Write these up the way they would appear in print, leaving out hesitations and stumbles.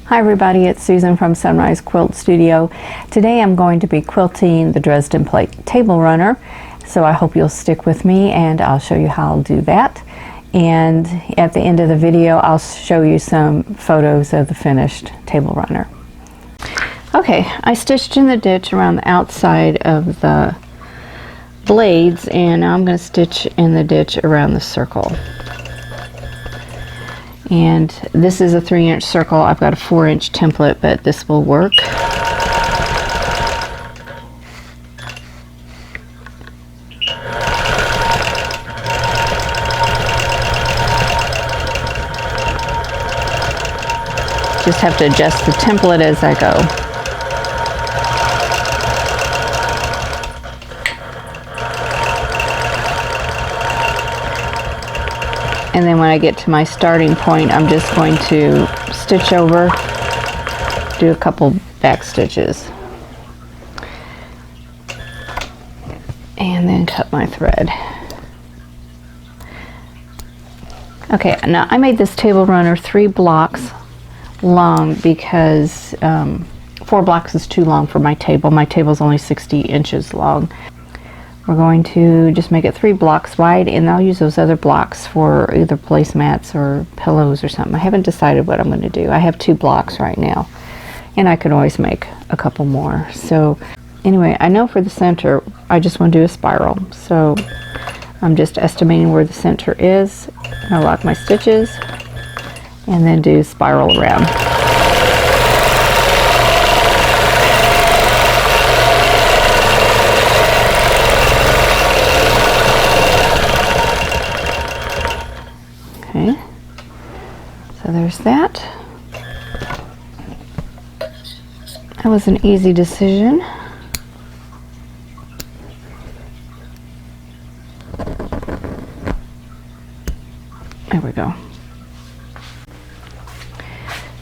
Hi everybody, it's Susan from Sunrise Quilt Studio. Today I'm going to be quilting the Dresden Plate table runner, so I hope you'll stick with me and I'll show you how I'll do that. And at the end of the video I'll show you some photos of the finished table runner. Okay, I stitched in the ditch around the outside of the blades, and now I'm going to stitch in the ditch around the circle. And this is a 3-inch circle. I've got a 4-inch template, but this will work. Just have to adjust the template as I go. And then when I get to my starting point, I'm just going to stitch over, do a couple back stitches, and then cut my thread. Okay, now I made this table runner 3 blocks long because 4 blocks is too long for my table. My table is only 60 inches long. We're going to just make it 3 blocks wide, and I'll use those other blocks for either placemats or pillows or something. I haven't decided what I'm going to do. I have 2 blocks right now, and I could always make a couple more. So anyway, I know for the center I just want to do a spiral, so I'm just estimating where the center is. I'll lock my stitches and then do spiral around. Okay, so there's that. That was an easy decision. There we go.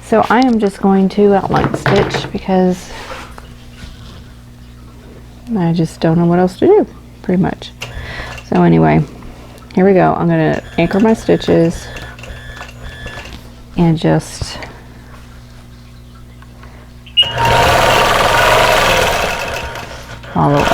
So I am just going to outline stitch because I just don't know what else to do, pretty much. So anyway, here we go. I'm going to anchor my stitches and just follow up.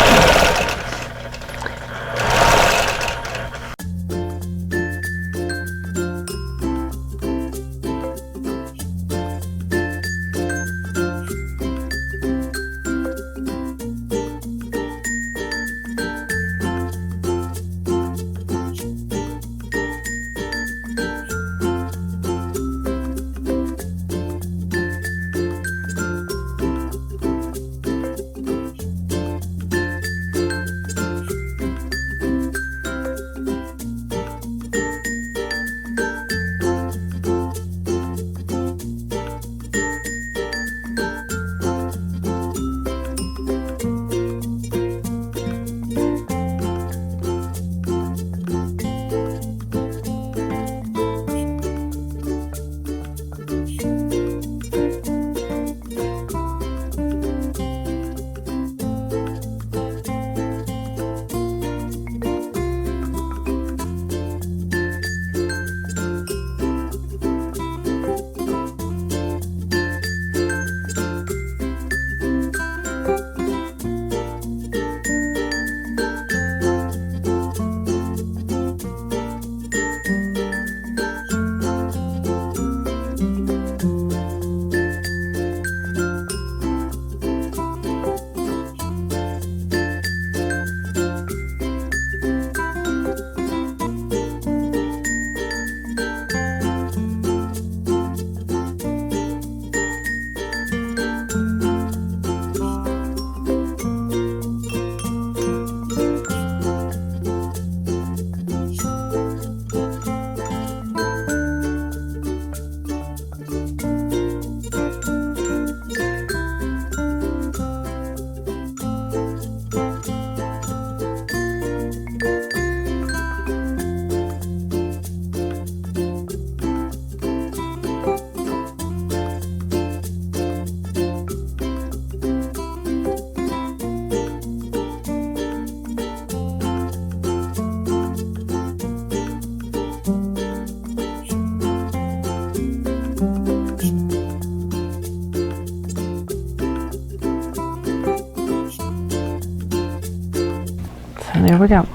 there we go.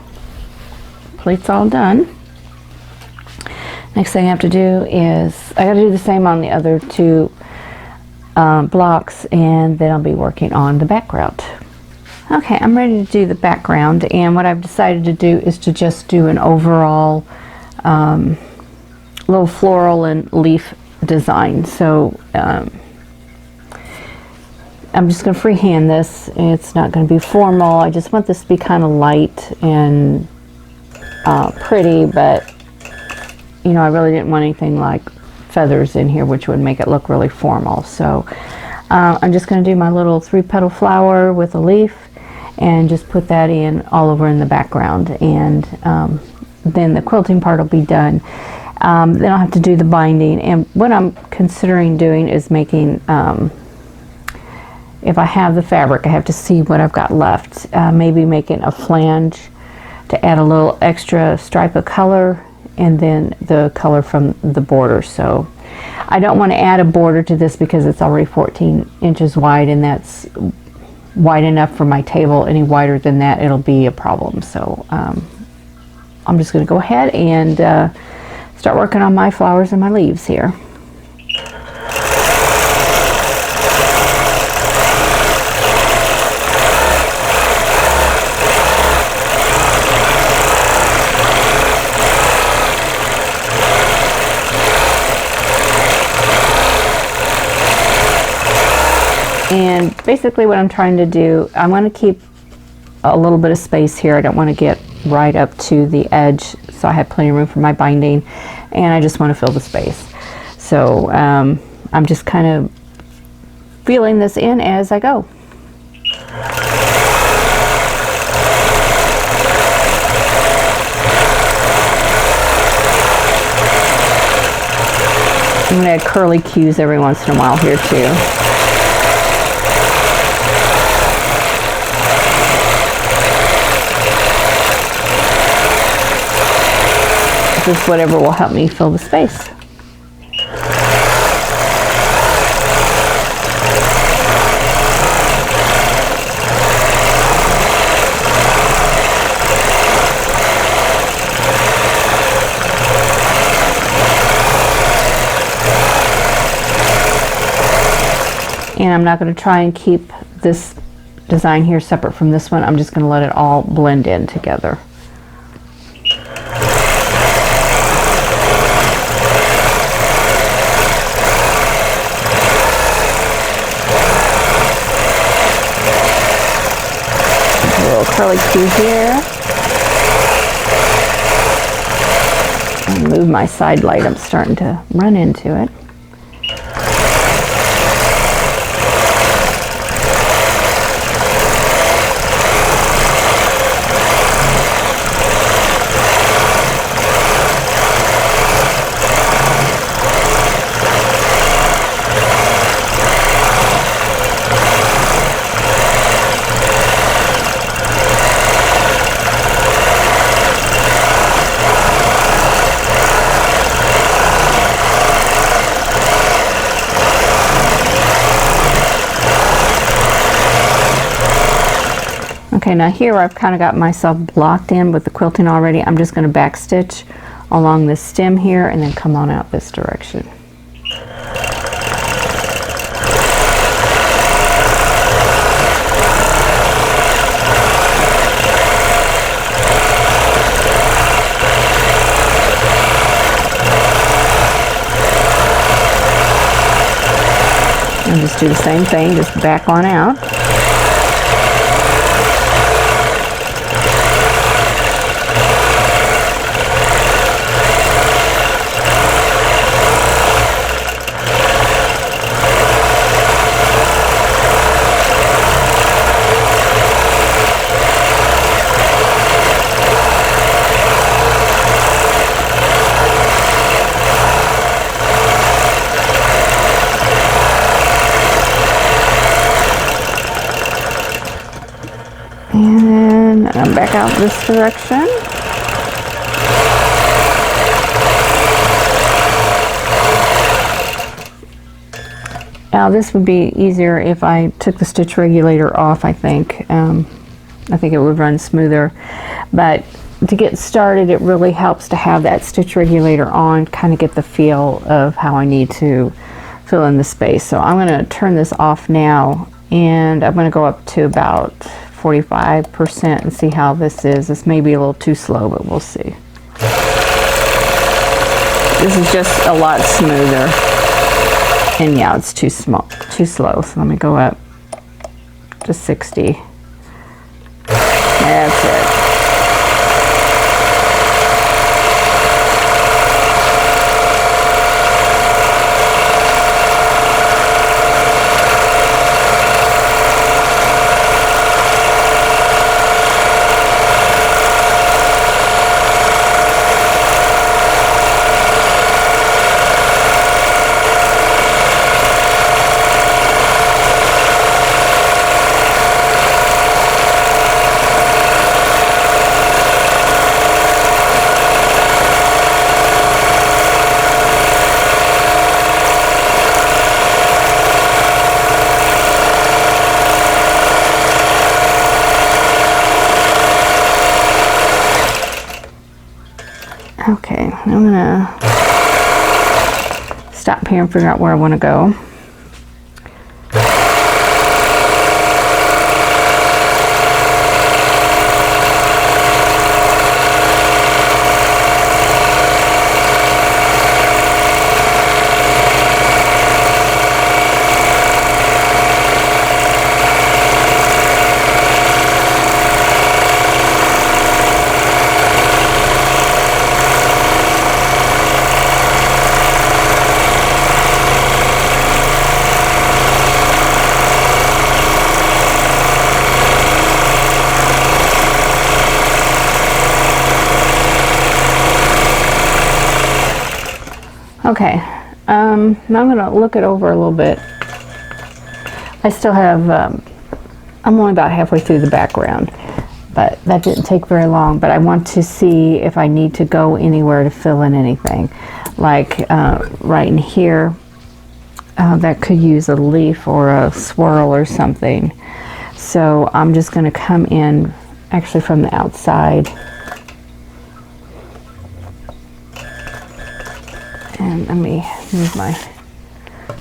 Plate's all done. Next thing I have to do is, I got to do the same on the other two blocks, and then I'll be working on the background. Okay, I'm ready to do the background, and what I've decided to do is to just do an overall little floral and leaf design. So I'm just going to freehand this. It's not going to be formal. I just want this to be kind of light and pretty, but you know, I really didn't want anything like feathers in here, which would make it look really formal. So I'm just going to do my little 3-petal flower with a leaf and just put that in all over in the background, and then the quilting part will be done. Then I'll have to do the binding, and what I'm considering doing is making, if I have the fabric, I have to see what I've got left. Maybe making a flange to add a little extra stripe of color, and then the color from the border. So I don't want to add a border to this because it's already 14 inches wide, and that's wide enough for my table. Any wider than that, it'll be a problem. So I'm just going to go ahead and start working on my flowers and my leaves here. And basically what I'm trying to do, I want to keep a little bit of space here. I don't want to get right up to the edge, so I have plenty of room for my binding, and I just want to fill the space. So I'm just kind of feeling this in as I go. I'm going to add curly cues every once in a while here too. Just whatever will help me fill the space. And I'm not going to try and keep this design here separate from this one. I'm just going to let it all blend in together. Curly cue here. And move my side light. I'm starting to run into it. Okay, now here I've kind of got myself blocked in with the quilting already. I'm just going to back stitch along this stem here and then come on out this direction. And just do the same thing, just back on out. And then back out this direction. Now this would be easier if I took the stitch regulator off, I think. I think it would run smoother. But to get started, it really helps to have that stitch regulator on, kind of get the feel of how I need to fill in the space. So I'm going to turn this off now, and I'm going to go up to about 45% and see how this is. This may be a little too slow, but we'll see. This is just a lot smoother. And yeah, it's too slow. So let me go up to 60. That's it. Okay, I'm gonna stop here and figure out where I want to go. Okay, now I'm going to look it over a little bit. I still have, I'm only about halfway through the background, but that didn't take very long. But I want to see if I need to go anywhere to fill in anything. Like right in here, that could use a leaf or a swirl or something. So I'm just going to come in actually from the outside. And let me move my,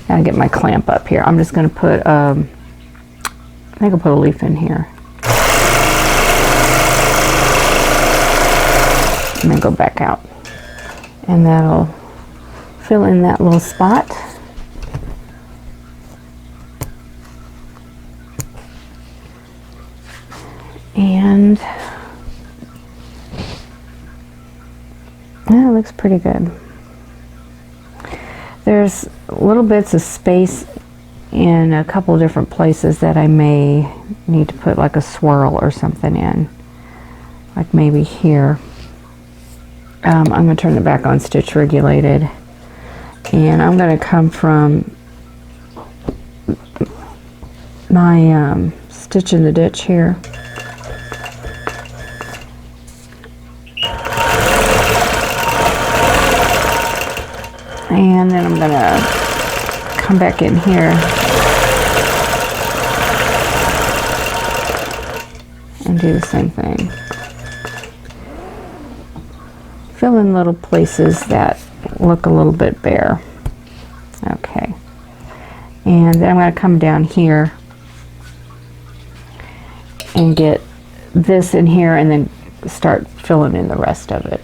gotta get my clamp up here. I'm just going to put, I think I'll put a leaf in here. And then go back out. And that'll fill in that little spot. And yeah, it looks pretty good. There's little bits of space in a couple of different places that I may need to put like a swirl or something in. Like maybe here. I'm going to turn it back on stitch regulated. And I'm going to come from my stitch in the ditch here. And then I'm going to come back in here and do the same thing. Fill in little places that look a little bit bare. Okay. And then I'm going to come down here and get this in here and then start filling in the rest of it.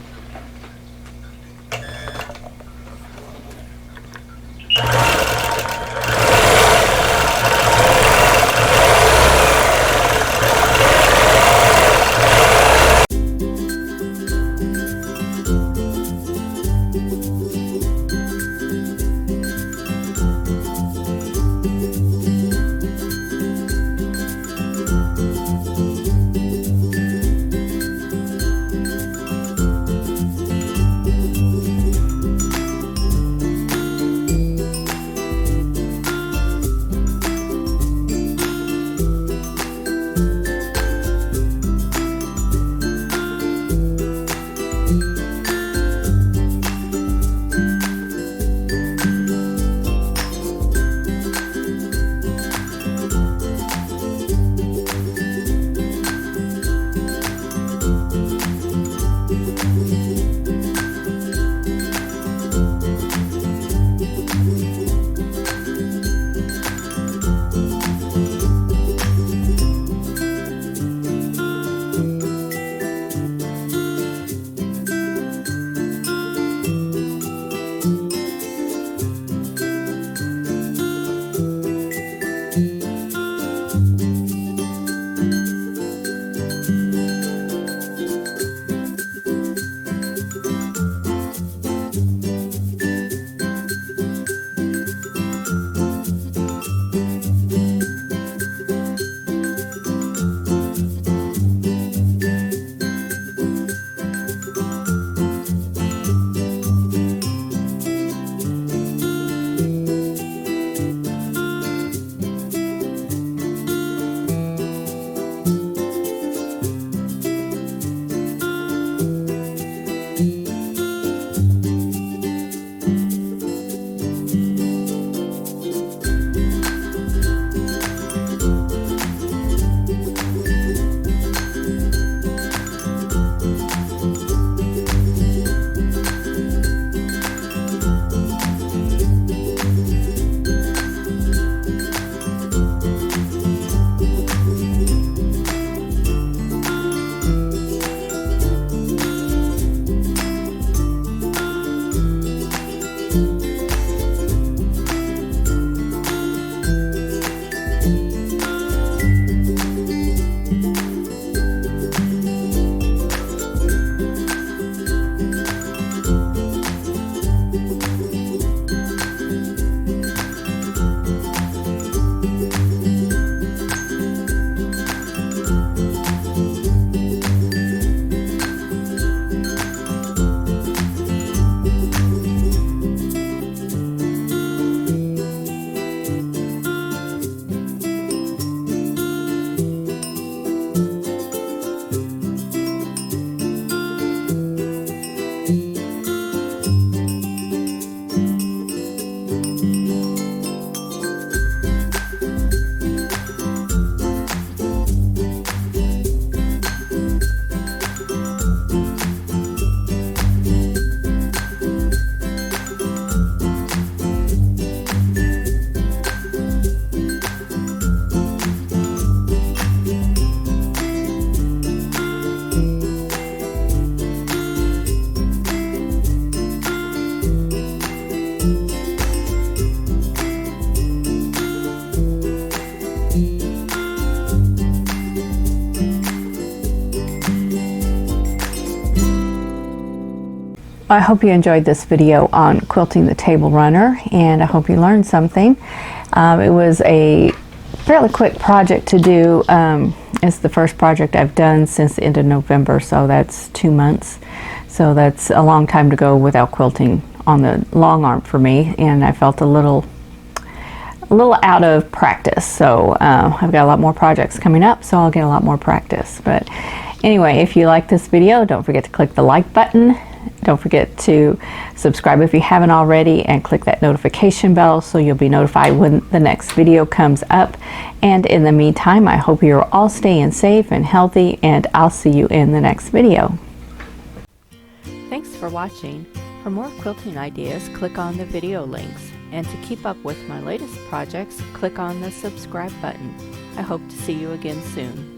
I hope you enjoyed this video on quilting the table runner, and I hope you learned something. It was a fairly quick project to do. It's the first project I've done since the end of November, so that's 2 months. So that's a long time to go without quilting on the long arm for me, and I felt a little out of practice. So I've got a lot more projects coming up, so I'll get a lot more practice. But anyway, if you like this video, don't forget to click the like button. Don't forget to subscribe if you haven't already, and click that notification bell so you'll be notified when the next video comes up. And in the meantime, I hope you're all staying safe and healthy, and I'll see you in the next video. Thanks for watching. For more quilting ideas, click on the video links. And to keep up with my latest projects, click on the subscribe button. I hope to see you again soon.